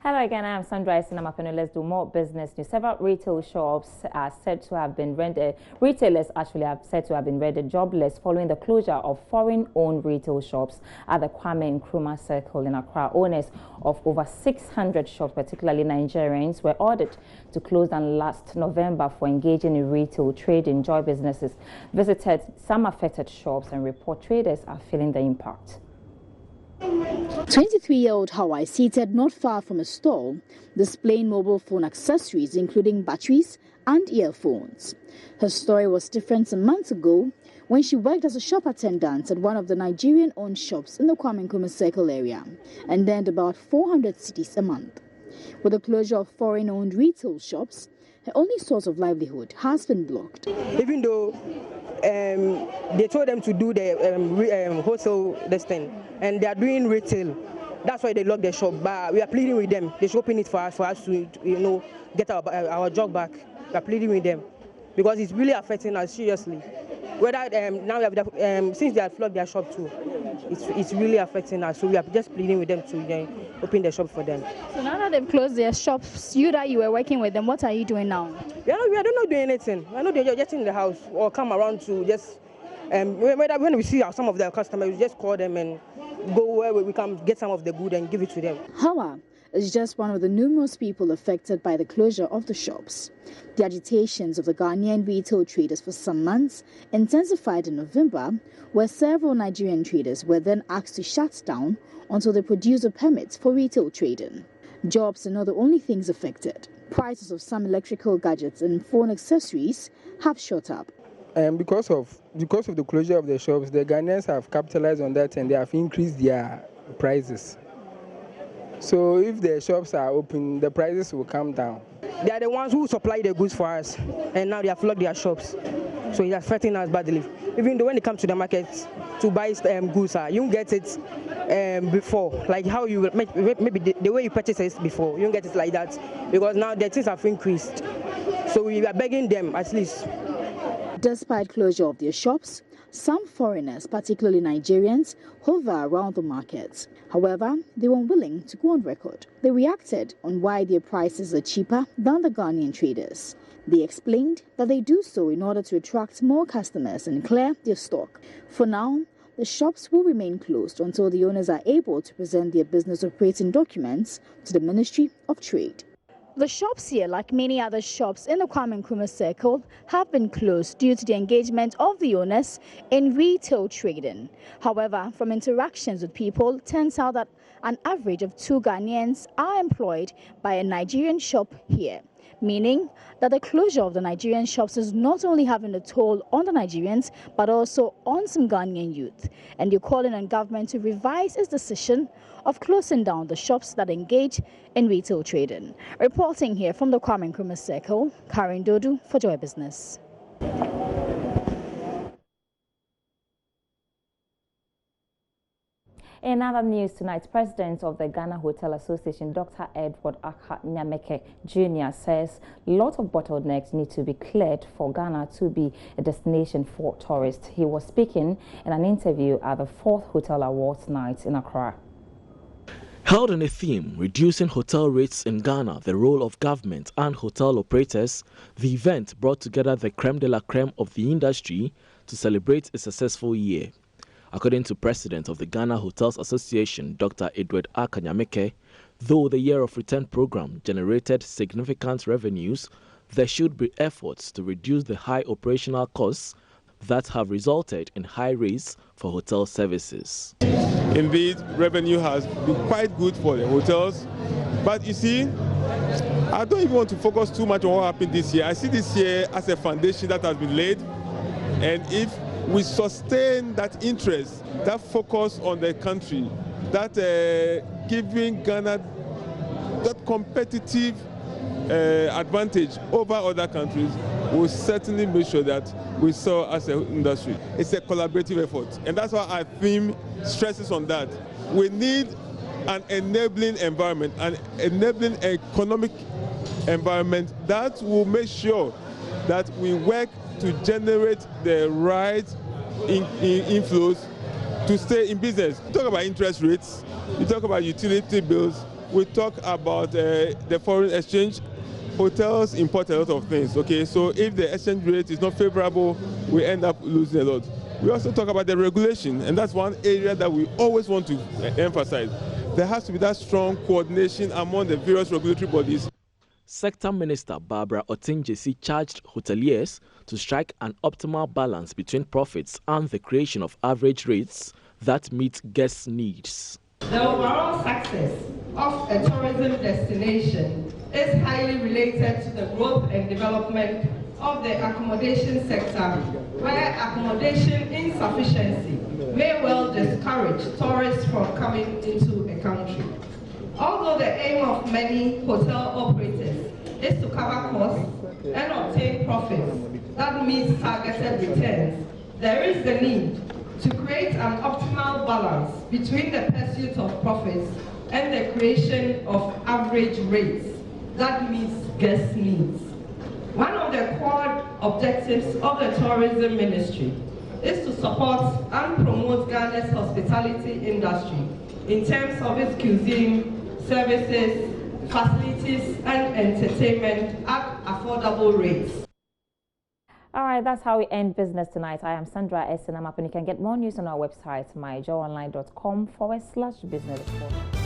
Hello again, I'm Sandra Sinamapeno. Let's do more business news. Several retail shops are said to have been rendered, retailers actually are said to have been rendered jobless following the closure of foreign-owned retail shops at the Kwame Nkrumah Circle in Accra. Owners of over 600 shops, particularly Nigerians, were ordered to close down last November for engaging in retail trading. Joy Businesses visited some affected shops and report traders are feeling the impact. 23-year-old Hawa is seated not far from a stall, displaying mobile phone accessories including batteries and earphones. Her story was different some months ago when she worked as a shop attendant at one of the Nigerian-owned shops in the Kwame Nkrumah Circle area and earned about 400 cedis a month. With the closure of foreign-owned retail shops, her only source of livelihood has been blocked. Even though they told them to do the wholesale this thing, and they are doing retail, that's why they locked their shop. But we are pleading with them. They should open it for us to get our job back. We are pleading with them because it's really affecting us seriously. Whether now we have since they have flooded their shop too, it's really affecting us. So we are just pleading with them to open their shop for them. So now that they've closed their shops, you were working with them, what are you doing now? We are not doing anything. I know they're just in the house or come around to just when we see some of their customers, we just call them and go where we can get some of the good and give it to them. Hawa is just one of the numerous people affected by the closure of the shops. The agitations of the Ghanaian retail traders for some months intensified in November, where several Nigerian traders were then asked to shut down until they produce a permit for retail trading. Jobs are not the only things affected. Prices of some electrical gadgets and phone accessories have shot up. Because of the closure of the shops, the Ghanaians have capitalized on that and they have increased their prices. So if the shops are open, the prices will come down. They are the ones who supply the goods for us, and now they have flooded their shops. So it's affecting us badly. Even though when it comes to the market to buy goods, you don't get it before, like how you maybe the way you purchase it before. You don't get it like that because now the things have increased. So we are begging them at least. Despite closure of their shops, some foreigners, particularly Nigerians, hover around the markets. However, they were unwilling to go on record. They reacted on why their prices are cheaper than the Ghanaian traders. They explained that they do so in order to attract more customers and clear their stock. For now, the shops will remain closed until the owners are able to present their business operating documents to the Ministry of Trade. The shops here, like many other shops in the Kwame Nkrumah Circle, have been closed due to the engagement of the owners in retail trading. However, from interactions with people, it turns out that an average of 2 Ghanaians are employed by a Nigerian shop here, meaning that the closure of the Nigerian shops is not only having a toll on the Nigerians, but also on some Ghanaian youth. And they're calling on government to revise its decision of closing down the shops that engage in retail trading. Reporting here from the Kwame Nkrumah Circle, Karen Dodu for Joy Business. In other news tonight, President of the Ghana Hotel Association, Dr. Edward Nyameke Jr. says a lot of bottlenecks need to be cleared for Ghana to be a destination for tourists. He was speaking in an interview at the 4th Hotel Awards night in Accra. Held on a theme, reducing hotel rates in Ghana, the role of government and hotel operators, the event brought together the creme de la creme of the industry to celebrate a successful year. According to President of the Ghana Hotels Association, Dr. Edward Nyameke, though the Year of Return program generated significant revenues, there should be efforts to reduce the high operational costs that have resulted in high rates for hotel services. Indeed, revenue has been quite good for the hotels, but you see, I don't even want to focus too much on what happened this year. I see this year as a foundation that has been laid, and if we sustain that interest, that focus on the country, that giving Ghana that competitive advantage over other countries, will certainly make sure that we saw as an industry. It's a collaborative effort, and that's why our theme stresses on that. We need an enabling environment, an enabling economic environment that will make sure that we work to generate the right inflows to stay in business. You talk about interest rates, you talk about utility bills, we talk about the foreign exchange. Hotels import a lot of things, okay? So if the exchange rate is not favorable, we end up losing a lot. We also talk about the regulation, and that's one area that we always want to emphasize. There has to be that strong coordination among the various regulatory bodies. Sector Minister Barbara Otinjesi charged hoteliers to strike an optimal balance between profits and the creation of average rates that meet guests' needs. The overall success of a tourism destination is highly related to the growth and development of the accommodation sector, where accommodation insufficiency may well discourage tourists from coming into a country. Although the aim of many hotel operators is to cover costs and obtain profits that meet targeted returns, there is the need to create an optimal balance between the pursuit of profits and the creation of average rates that meets guest needs. One of the core objectives of the Tourism Ministry is to support and promote Ghana's hospitality industry in terms of its cuisine, services, facilities, and entertainment at affordable rates. All right, that's how we end business tonight. I am Sandra Esenamap, and you can get more news on our website, myjoyonline.com/business report.